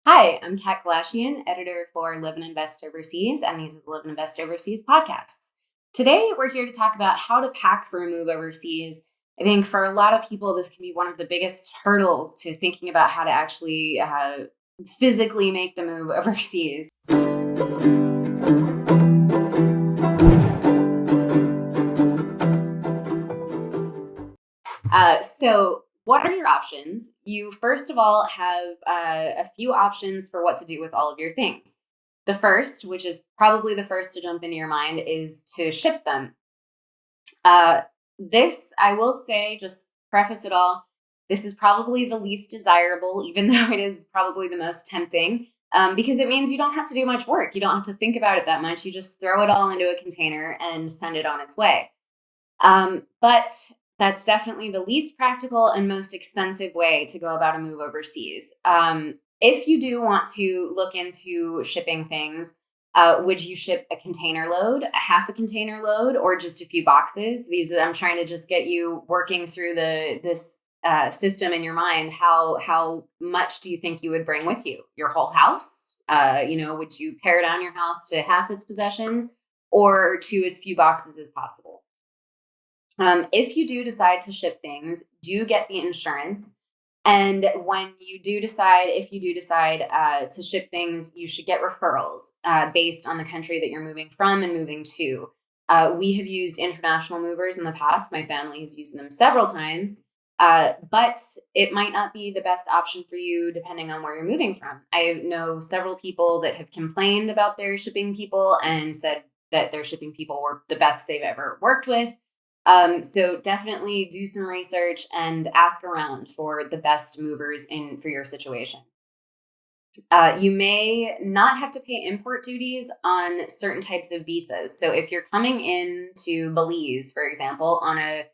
Hi, I'm Kat Galashian, editor for Live and Invest Overseas, and these are the Live and Invest Overseas podcasts. Today, we're here to talk about how to pack for a move overseas. I think for a lot of people, this can be one of the biggest hurdles to thinking about how to actually physically make the move overseas. What are your options? You first of all have a few options for what to do with all of your things. The first, which is probably the first to jump into your mind, is to ship them. This, I will say, just preface it all, this is probably the least desirable, even though it is probably the most tempting, because it means you don't have to do much work. You don't have to think about it that much. You just throw it all into a container and send it on its way. But that's definitely the least practical and most expensive way to go about a move overseas. If you do want to look into shipping things, would you ship a container load, a half a container load, or just a few boxes? I'm trying to just get you working through this system in your mind. How much do you think you would bring with you? Your whole house? Would you pare down your house to half its possessions, or to as few boxes as possible? If you do decide to ship things, do get the insurance. And when you do decide, if you do decide to ship things, you should get referrals based on the country that you're moving from and moving to. We have used international movers in the past. My family has used them several times, but it might not be the best option for you depending on where you're moving from. I know several people that have complained about their shipping people and said that their shipping people were the best they've ever worked with. So definitely do some research and ask around for the best movers in for your situation. You may not have to pay import duties on certain types of visas. So if you're coming into Belize, for example, on a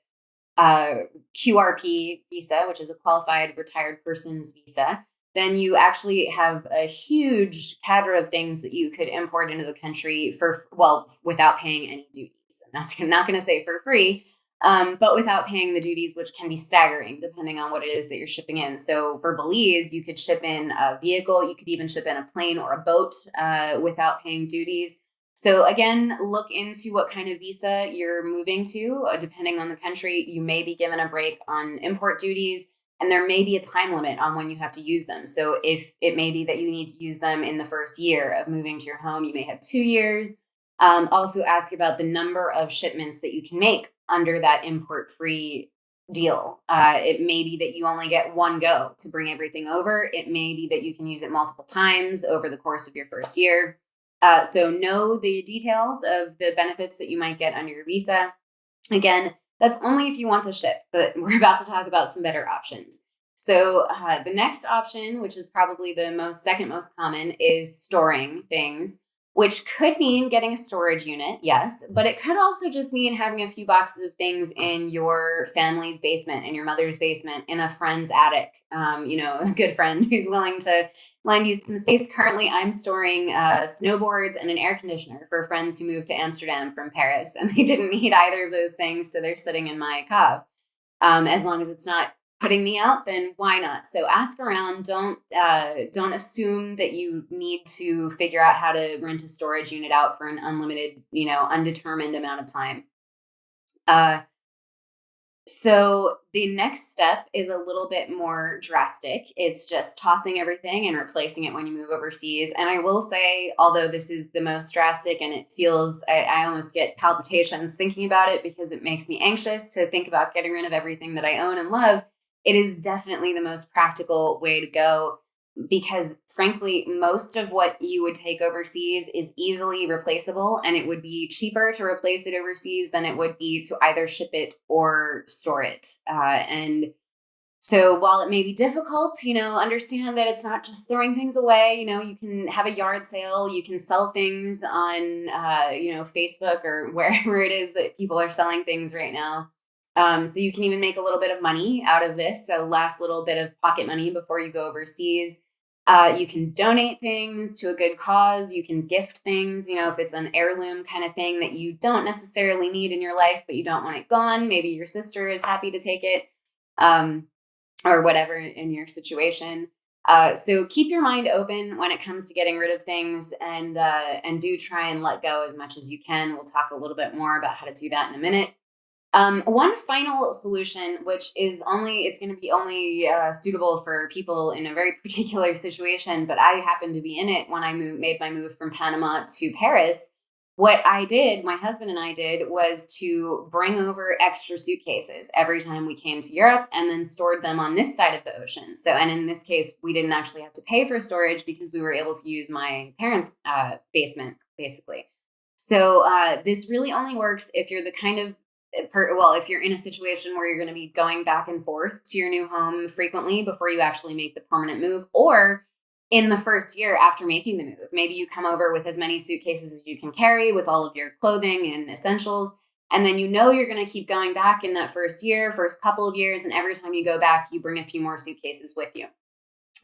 QRP visa, which is a qualified retired person's visa, then you actually have a huge cadre of things that you could import into the country without paying any duties. I'm not going to say for free, but without paying the duties, which can be staggering depending on what it is that you're shipping in. So for Belize, you could ship in a vehicle, you could even ship in a plane or a boat without paying duties. So again, look into what kind of visa you're moving to. Depending on the country, you may be given a break on import duties, and there may be a time limit on when you have to use them. So if it may be that you need to use them in the first year of moving to your home, you may have 2 years. Also ask about the number of shipments that you can make under that import-free deal. It may be that you only get one go to bring everything over. It may be that you can use it multiple times over the course of your first year. So know the details of the benefits that you might get under your visa. Again, that's only if you want to ship, but we're about to talk about some better options. So the next option, which is probably the second most common, is storing things, which could mean getting a storage unit, yes, but it could also just mean having a few boxes of things in your family's basement, in your mother's basement, in a friend's attic. A good friend who's willing to lend you some space. Currently, I'm storing snowboards and an air conditioner for friends who moved to Amsterdam from Paris, and they didn't need either of those things, so they're sitting in my cave. As long as it's not putting me out, then why not? So ask around. Don't assume that you need to figure out how to rent a storage unit out for an unlimited, undetermined amount of time. So the next step is a little bit more drastic. It's just tossing everything and replacing it when you move overseas. And I will say, although this is the most drastic and it feels, I almost get palpitations thinking about it because it makes me anxious to think about getting rid of everything that I own and love. It is definitely the most practical way to go because frankly, most of what you would take overseas is easily replaceable, and it would be cheaper to replace it overseas than it would be to either ship it or store it. And so while it may be difficult, understand that it's not just throwing things away. You can have a yard sale, you can sell things on, Facebook or wherever it is that people are selling things right now. So you can even make a little bit of money out of this. So last little bit of pocket money before you go overseas. You can donate things to a good cause. You can gift things, if it's an heirloom kind of thing that you don't necessarily need in your life, but you don't want it gone. Maybe your sister is happy to take it, or whatever in your situation. So keep your mind open when it comes to getting rid of things, and do try and let go as much as you can. We'll talk a little bit more about how to do that in a minute. One final solution, which is it's going to be only suitable for people in a very particular situation, but I happened to be in it when I made my move from Panama to Paris. What my husband and I did, was to bring over extra suitcases every time we came to Europe, and then stored them on this side of the ocean. So, and in this case, we didn't actually have to pay for storage because we were able to use my parents' basement, basically. So, this really only works if you're the kind of if you're in a situation where you're going to be going back and forth to your new home frequently before you actually make the permanent move, or in the first year after making the move. Maybe you come over with as many suitcases as you can carry with all of your clothing and essentials. And then you're going to keep going back in that first couple of years. And every time you go back, you bring a few more suitcases with you.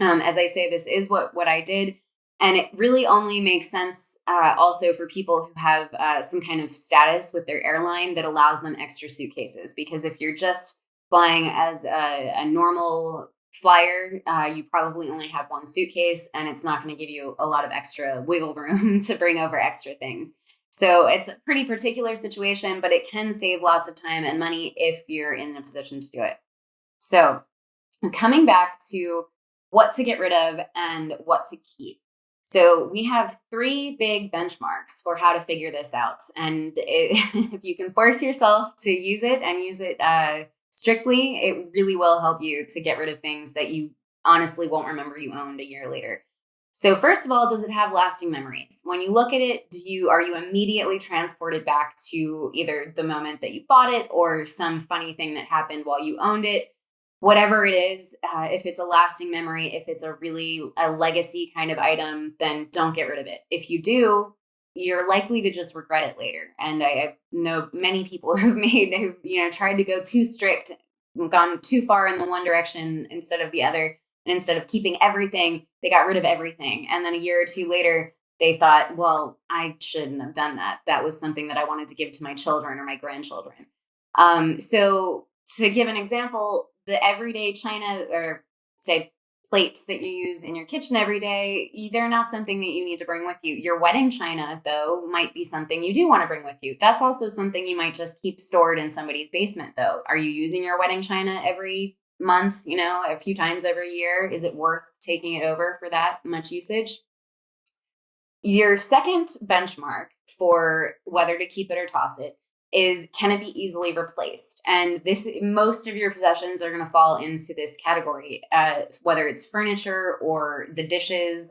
As I say, this is what I did. And it really only makes sense also for people who have some kind of status with their airline that allows them extra suitcases. Because if you're just flying as a normal flyer, you probably only have one suitcase, and it's not going to give you a lot of extra wiggle room to bring over extra things. So it's a pretty particular situation, but it can save lots of time and money if you're in a position to do it. So coming back to what to get rid of and what to keep. So we have three big benchmarks for how to figure this out. And if you can force yourself to use it and use it strictly, it really will help you to get rid of things that you honestly won't remember you owned a year later. So first of all, does it have lasting memories? When you look at it, are you immediately transported back to either the moment that you bought it or some funny thing that happened while you owned it? Whatever it is, if it's a lasting memory, if it's a legacy kind of item, then don't get rid of it. If you do, you're likely to just regret it later. And I know many people who've tried to go too strict, gone too far in the one direction instead of the other. And instead of keeping everything, they got rid of everything. And then a year or two later, they thought, well, I shouldn't have done that. That was something that I wanted to give to my children or my grandchildren. So to give an example, the everyday china, or say plates that you use in your kitchen every day, they're not something that you need to bring with you. Your wedding china, though, might be something you do want to bring with you. That's also something you might just keep stored in somebody's basement, though. Are you using your wedding china every month, a few times every year? Is it worth taking it over for that much usage? Your second benchmark for whether to keep it or toss it is, can it be easily replaced? And most of your possessions are going to fall into this category, whether it's furniture or the dishes,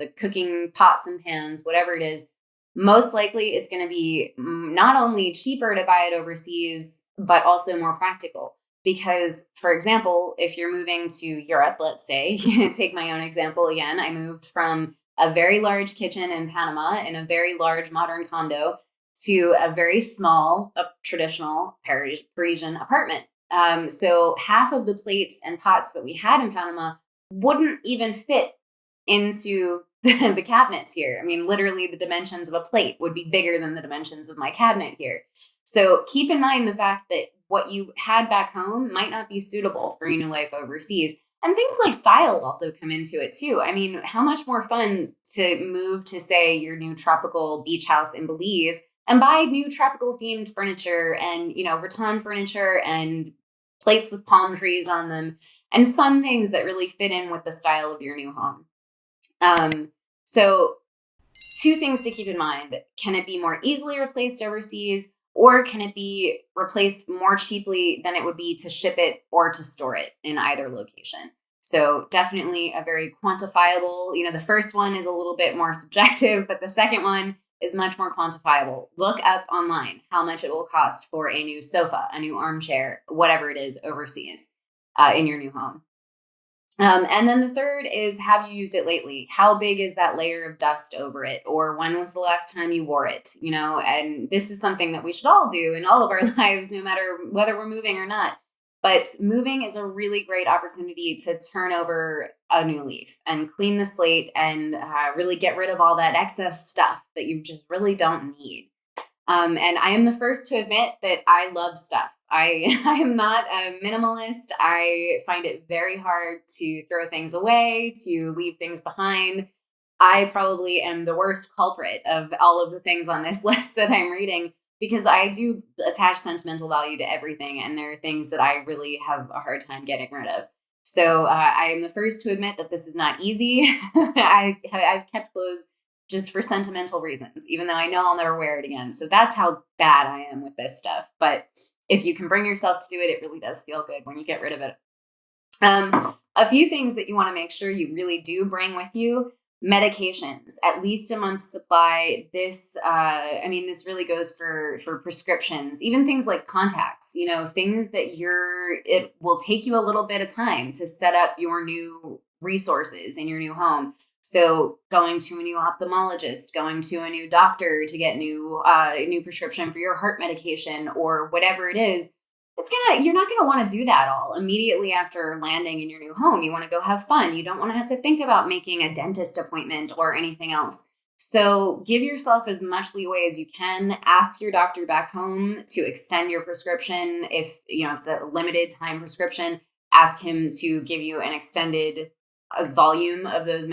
the cooking pots and pans, whatever it is. Most likely it's going to be not only cheaper to buy it overseas, but also more practical. Because, for example, if you're moving to Europe, let's say, take my own example again, I moved from a very large kitchen in Panama in a very large modern condo to a very small, traditional Parisian apartment. So half of the plates and pots that we had in Panama wouldn't even fit into the cabinets here. I mean, literally the dimensions of a plate would be bigger than the dimensions of my cabinet here. So keep in mind the fact that what you had back home might not be suitable for your new life overseas. And things like style also come into it too. I mean, how much more fun to move to, say, your new tropical beach house in Belize and buy new tropical themed furniture and, rattan furniture and plates with palm trees on them and fun things that really fit in with the style of your new home. So two things to keep in mind. Can it be more easily replaced overseas, or can it be replaced more cheaply than it would be to ship it or to store it in either location? So definitely a very quantifiable, the first one is a little bit more subjective, but the second one is much more quantifiable. Look up online how much it will cost for a new sofa, a new armchair, whatever it is overseas in your new home. And then the third is, have you used it lately? How big is that layer of dust over it? Or when was the last time you wore it? And this is something that we should all do in all of our lives, no matter whether we're moving or not. But moving is a really great opportunity to turn over a new leaf and clean the slate and really get rid of all that excess stuff that you just really don't need. And I am the first to admit that I love stuff. I am not a minimalist. I find it very hard to throw things away, to leave things behind. I probably am the worst culprit of all of the things on this list that I'm reading because I do attach sentimental value to everything, and there are things that I really have a hard time getting rid of. So I am the first to admit that this is not easy. I've kept clothes just for sentimental reasons, even though I know I'll never wear it again. So that's how bad I am with this stuff. But if you can bring yourself to do it, it really does feel good when you get rid of it. A few things that you want to make sure you really do bring with you: medications, at least a month's supply. This really goes for prescriptions, even things like contacts, things that it will take you a little bit of time to set up your new resources in your new home. So going to a new ophthalmologist, going to a new doctor to get new prescription for your heart medication or whatever it is, you're not gonna want to do that all immediately after landing in your new home. You want to go have fun. You don't want to have to think about making a dentist appointment or anything else. So give yourself as much leeway as you can. Ask your doctor back home to extend your prescription. If it's a limited time prescription, ask him to give you an extended volume of those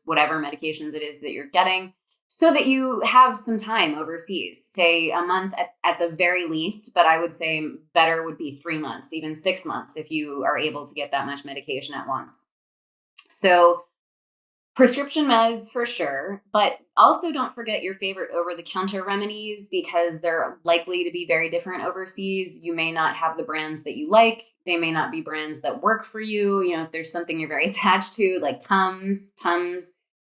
whatever medications it is that you're getting, so that you have some time overseas, say a month at the very least, but I would say better would be 3 months, even 6 months, if you are able to get that much medication at once. So prescription meds for sure, but also don't forget your favorite over-the-counter remedies, because they're likely to be very different overseas. You may not have the brands that you like. They may not be brands that work for you. If there's something you're very attached to, like Tums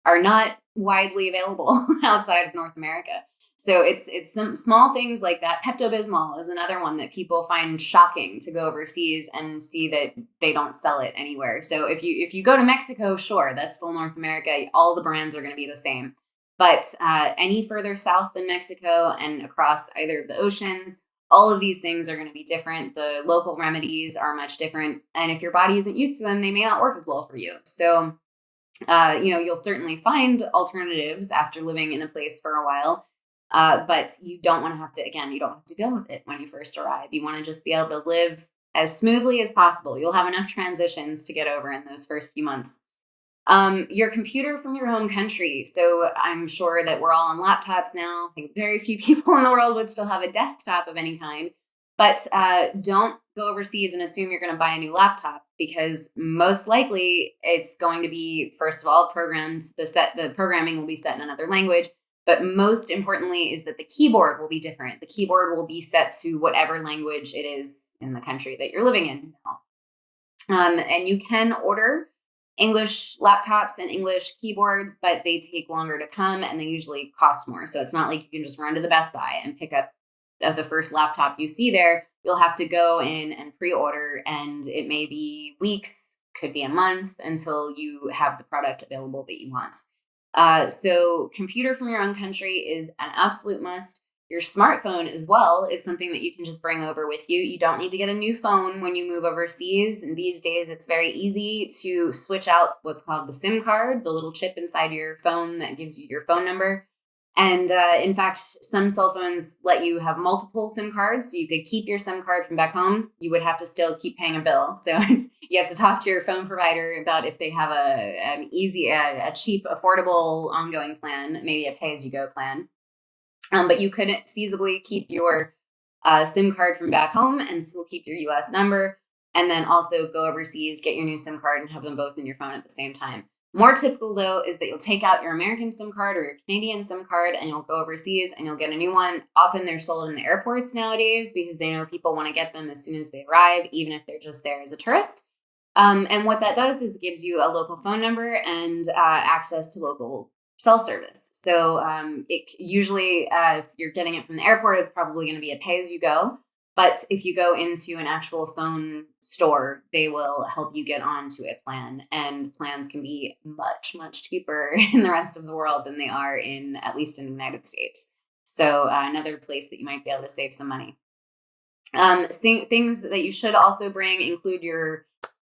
are not widely available outside of North America. So it's some small things like that. Pepto-Bismol is another one that people find shocking to go overseas and see that they don't sell it anywhere. So if you go to Mexico, sure, that's still North America. All the brands are going to be the same. But any further south than Mexico and across either of the oceans, all of these things are going to be different. The local remedies are much different. And if your body isn't used to them, they may not work as well for you. So, you'll certainly find alternatives after living in a place for a while. But you don't want to you don't have to deal with it when you first arrive. You want to just be able to live as smoothly as possible. You'll have enough transitions to get over in those first few months. Your computer from your home country. So I'm sure that we're all on laptops now. I think very few people in the world would still have a desktop of any kind. But don't go overseas and assume you're going to buy a new laptop, because most likely it's going to be, first of all, programmed. The programming will be set in another language. But most importantly is that the keyboard will be different. The keyboard will be set to whatever language it is in the country that you're living in. And you can order English laptops and English keyboards, but they take longer to come and they usually cost more. So it's not like you can just run to the Best Buy and pick up the first laptop you see there. You'll have to go in and pre-order, and it may be weeks, could be a month until you have the product available that you want. So computer from your own country is an absolute must. Your smartphone as well is something that you can just bring over with you. You don't need to get a new phone when you move overseas. And these days it's very easy to switch out what's called the SIM card, the little chip inside your phone that gives you your phone number. And in fact, some cell phones let you have multiple SIM cards. So you could keep your SIM card from back home. You would have to still keep paying a bill. So you have to talk to your phone provider about if they have an easy, a cheap, affordable ongoing plan, maybe a pay-as-you-go plan. But you couldn't feasibly keep your SIM card from back home and still keep your US number, and then also go overseas, get your new SIM card, and have them both in your phone at the same time. More typical, though, is that you'll take out your American SIM card or your Canadian SIM card and you'll go overseas and you'll get a new one. Often they're sold in the airports nowadays because they know people want to get them as soon as they arrive, even if they're just there as a tourist. And what that does is it gives you a local phone number and access to local cell service. So it usually, if you're getting it from the airport, it's probably going to be a pay-as-you-go. But if you go into an actual phone store, they will help you get onto a plan. And plans can be much, much cheaper in the rest of the world than they are at least in the United States. So another place that you might be able to save some money. Things that you should also bring include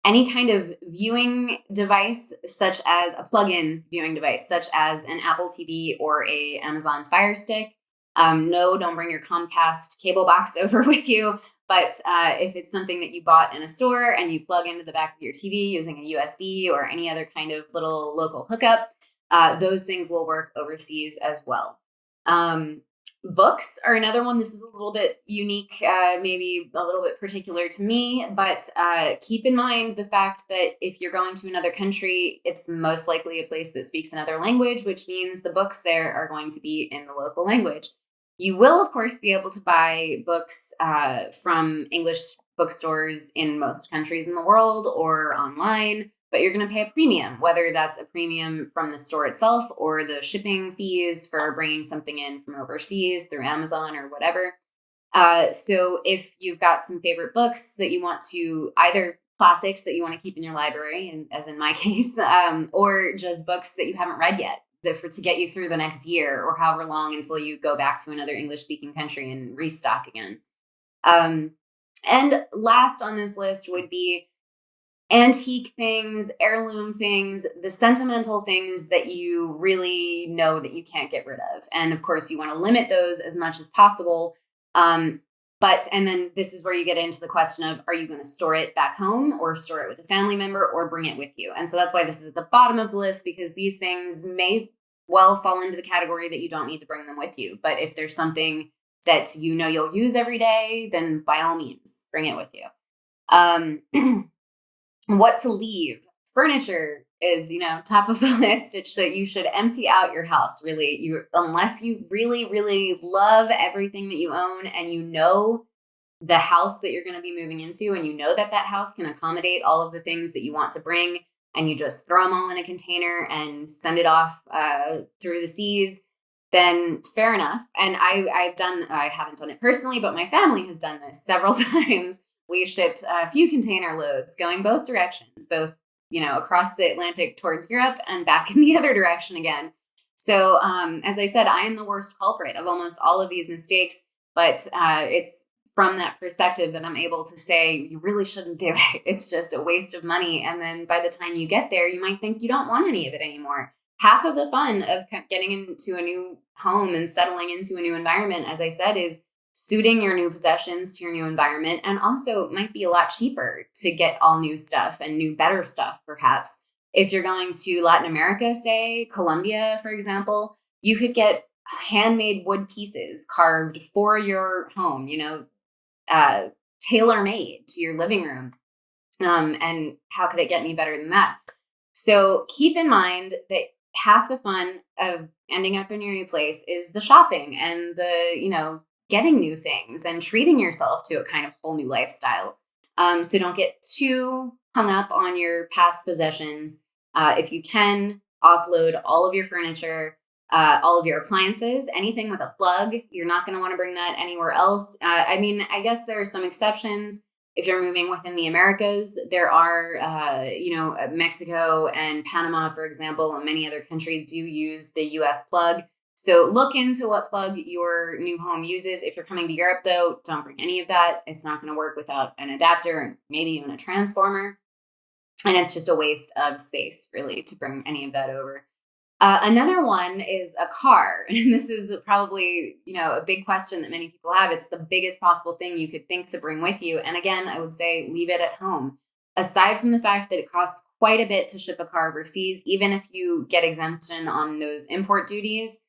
any kind of viewing device, such as a plug-in viewing device, such as an Apple TV or a Amazon Firestick. No, don't bring your Comcast cable box over with you. But if it's something that you bought in a store and you plug into the back of your TV using a USB or any other kind of little local hookup, those things will work overseas as well. Um, Books are another one. This is a little bit unique, maybe a little bit particular to me, but keep in mind the fact that if you're going to another country, it's most likely a place that speaks another language, which means the books there are going to be in the local language. You will, of course, be able to buy books from English bookstores in most countries in the world or online, but you're going to pay a premium, whether that's a premium from the store itself or the shipping fees for bringing something in from overseas through Amazon or whatever. So if you've got some favorite books that you want to either classics that you want to keep in your library, and as in my case, or just books that you haven't read yet that for to get you through the next year or however long until you go back to another English speaking country and restock again. Um, and last on this list would be antique things, heirloom things, the sentimental things that you really know that you can't get rid of. And of course, you want to limit those as much as possible. Um, and then this is where you get into the question of, are you going to store it back home or store it with a family member or bring it with you? And so that's why this is at the bottom of the list, because these things may well fall into the category that you don't need to bring them with you. But if there's something that you know you'll use every day, then by all means, bring it with you. Um, what to leave? Furniture is, top of the list. You should empty out your house, really. Unless you really, really love everything that you own and you know the house that you're going to be moving into, and you know that that house can accommodate all of the things that you want to bring, and you just throw them all in a container and send it off through the seas, then fair enough. And I haven't done it personally, but my family has done this several times. We shipped a few container loads going both directions, both, across the Atlantic towards Europe and back in the other direction again. So, as I said, I am the worst culprit of almost all of these mistakes, but it's from that perspective that I'm able to say, you really shouldn't do it. It's just a waste of money. And then by the time you get there, you might think you don't want any of it anymore. Half of the fun of getting into a new home and settling into a new environment, as I said, is suiting your new possessions to your new environment. And also it might be a lot cheaper to get all new stuff and new, better stuff, perhaps. If you're going to Latin America, say Colombia, for example, you could get handmade wood pieces carved for your home, tailor made to your living room. And how could it get any better than that? So keep in mind that half the fun of ending up in your new place is the shopping and getting new things and treating yourself to a kind of whole new lifestyle. So don't get too hung up on your past possessions. If you can, offload all of your furniture, all of your appliances, anything with a plug. You're not going to want to bring that anywhere else. I guess there are some exceptions. If you're moving within the Americas, there are, Mexico and Panama, for example, and many other countries do use the US plug. So look into what plug your new home uses. If you're coming to Europe, though, don't bring any of that. It's not going to work without an adapter and maybe even a transformer. And it's just a waste of space, really, to bring any of that over. Another one is a car. And this is probably, a big question that many people have. It's the biggest possible thing you could think to bring with you. And again, I would say leave it at home. Aside from the fact that it costs quite a bit to ship a car overseas, even if you get exemption on those import duties,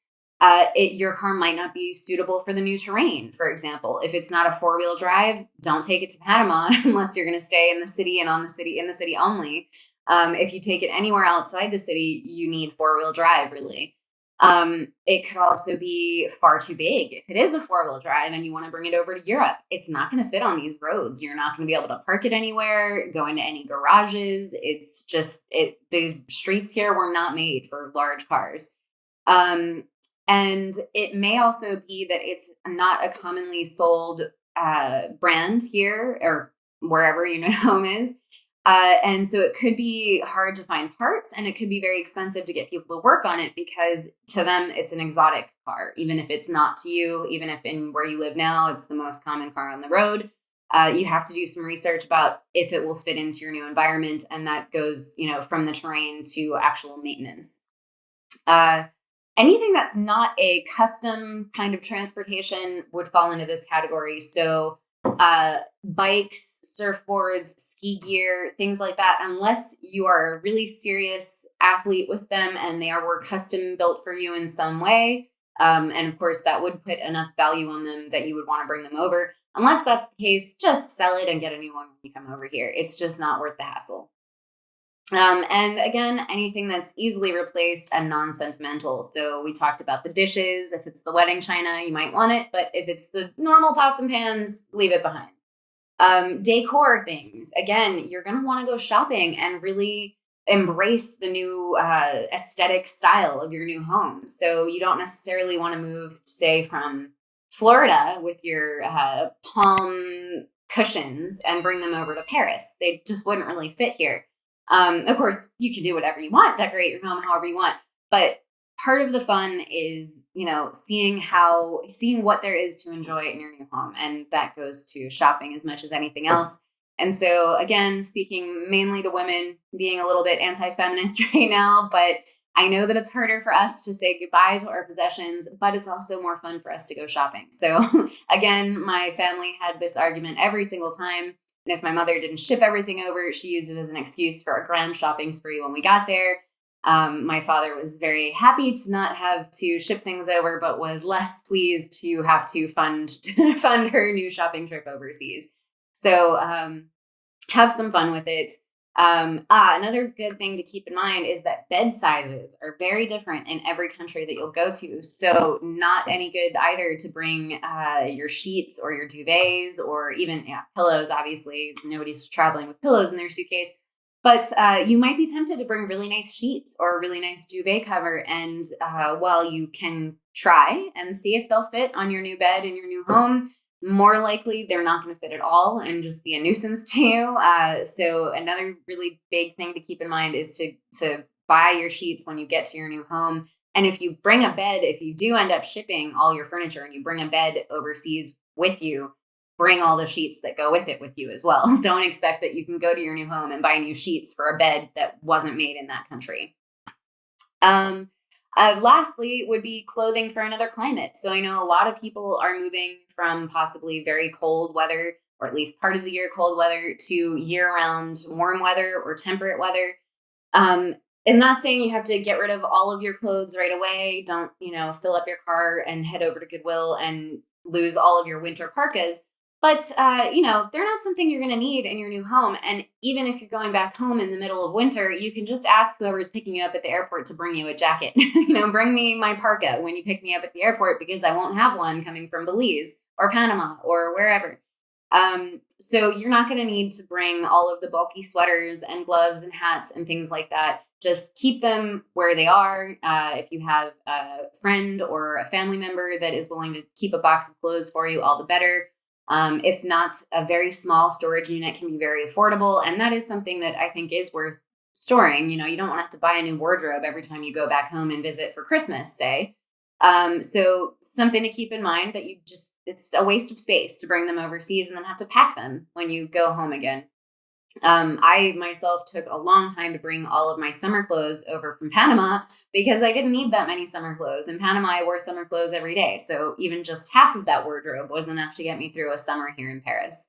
your car might not be suitable for the new terrain. For example, if it's not a 4-wheel drive, don't take it to Panama unless you're going to stay in the city and in the city only. If you take it anywhere outside the city, you need 4-wheel drive, really. It could also be far too big. If it is a 4-wheel drive and you want to bring it over to Europe, it's not going to fit on these roads. You're not going to be able to park it anywhere, go into any garages. It's just, the streets here were not made for large cars. And it may also be that it's not a commonly sold brand here or wherever your new home is. And so it could be hard to find parts, and it could be very expensive to get people to work on it because to them it's an exotic car, even if it's not to you, even if in where you live now it's the most common car on the road. You have to do some research about if it will fit into your new environment, and that goes, from the terrain to actual maintenance. Anything that's not a custom kind of transportation would fall into this category. So, bikes, surfboards, ski gear, things like that, unless you are a really serious athlete with them and they were custom built for you in some way. And of course, that would put enough value on them that you would want to bring them over. Unless that's the case, just sell it and get a new one when you come over here. It's just not worth the hassle. And again, anything that's easily replaced and non-sentimental. So we talked about the dishes. If it's the wedding china, you might want it, but if it's the normal pots and pans, leave it behind. Decor things. Again, you're going to want to go shopping and really embrace the new aesthetic style of your new home. So you don't necessarily want to move, say, from Florida with your palm cushions and bring them over to Paris. They just wouldn't really fit here. Of course, you can do whatever you want, decorate your home however you want, but part of the fun is, seeing what there is to enjoy in your new home. And that goes to shopping as much as anything else. And so again, speaking mainly to women, being a little bit anti-feminist right now, but I know that it's harder for us to say goodbye to our possessions, but it's also more fun for us to go shopping. So again, my family had this argument every single time. And if my mother didn't ship everything over, she used it as an excuse for a grand shopping spree when we got there. My father was very happy to not have to ship things over, but was less pleased to have to fund her new shopping trip overseas. So have some fun with it. Another good thing to keep in mind is that bed sizes are very different in every country that you'll go to. So not any good either to bring your sheets or your duvets or even pillows. Obviously, nobody's traveling with pillows in their suitcase. But you might be tempted to bring really nice sheets or a really nice duvet cover. And while you can try and see if they'll fit on your new bed in your new home, more likely they're not going to fit at all and just be a nuisance to you. So another really big thing to keep in mind is to buy your sheets when you get to your new home. And if you bring a bed, if you do end up shipping all your furniture and you bring a bed overseas with you, bring all the sheets that go with it with you as well. Don't expect that you can go to your new home and buy new sheets for a bed that wasn't made in that country. Lastly would be clothing for another climate. So I know a lot of people are moving from possibly very cold weather, or at least part of the year cold weather, to year-round warm weather or temperate weather. And not saying you have to get rid of all of your clothes right away. Don't, fill up your car and head over to Goodwill and lose all of your winter parkas. But, they're not something you're going to need in your new home. And even if you're going back home in the middle of winter, you can just ask whoever's picking you up at the airport to bring you a jacket. Bring me my parka when you pick me up at the airport because I won't have one coming from Belize or Panama or wherever. So you're not going to need to bring all of the bulky sweaters and gloves and hats and things like that. Just keep them where they are. If you have a friend or a family member that is willing to keep a box of clothes for you, all the better. If not, a very small storage unit can be very affordable. And that is something that I think is worth storing. You don't want to have to buy a new wardrobe every time you go back home and visit for Christmas, say. So something to keep in mind that it's a waste of space to bring them overseas and then have to pack them when you go home again. I myself took a long time to bring all of my summer clothes over from Panama because I didn't need that many summer clothes. In Panama, I wore summer clothes every day. So even just half of that wardrobe was enough to get me through a summer here in Paris.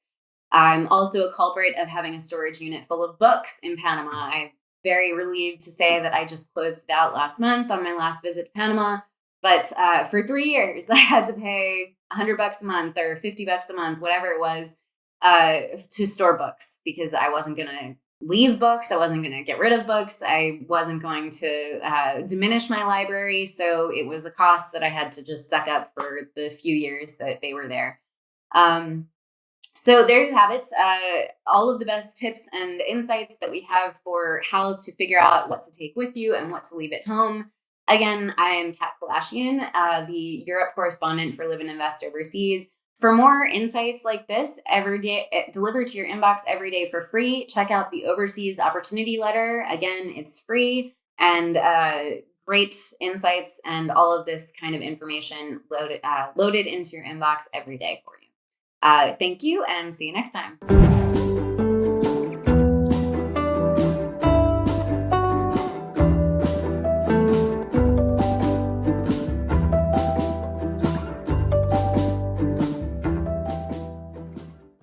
I'm also a culprit of having a storage unit full of books in Panama. I'm very relieved to say that I just closed it out last month on my last visit to Panama. But for 3 years, I had to pay $100 a month or $50 a month, whatever it was, to store books because I wasn't going to leave books. I wasn't going to get rid of books. I wasn't going to diminish my library. So it was a cost that I had to just suck up for the few years that they were there. So there you have it. All of the best tips and insights that we have for how to figure out what to take with you and what to leave at home. Again, I am Kat Kalashian, the Europe correspondent for Live and Invest Overseas. For more insights like this every day, delivered to your inbox every day for free, check out the Overseas Opportunity Letter. Again, it's free and great insights and all of this kind of information loaded into your inbox every day for you. Thank you and see you next time.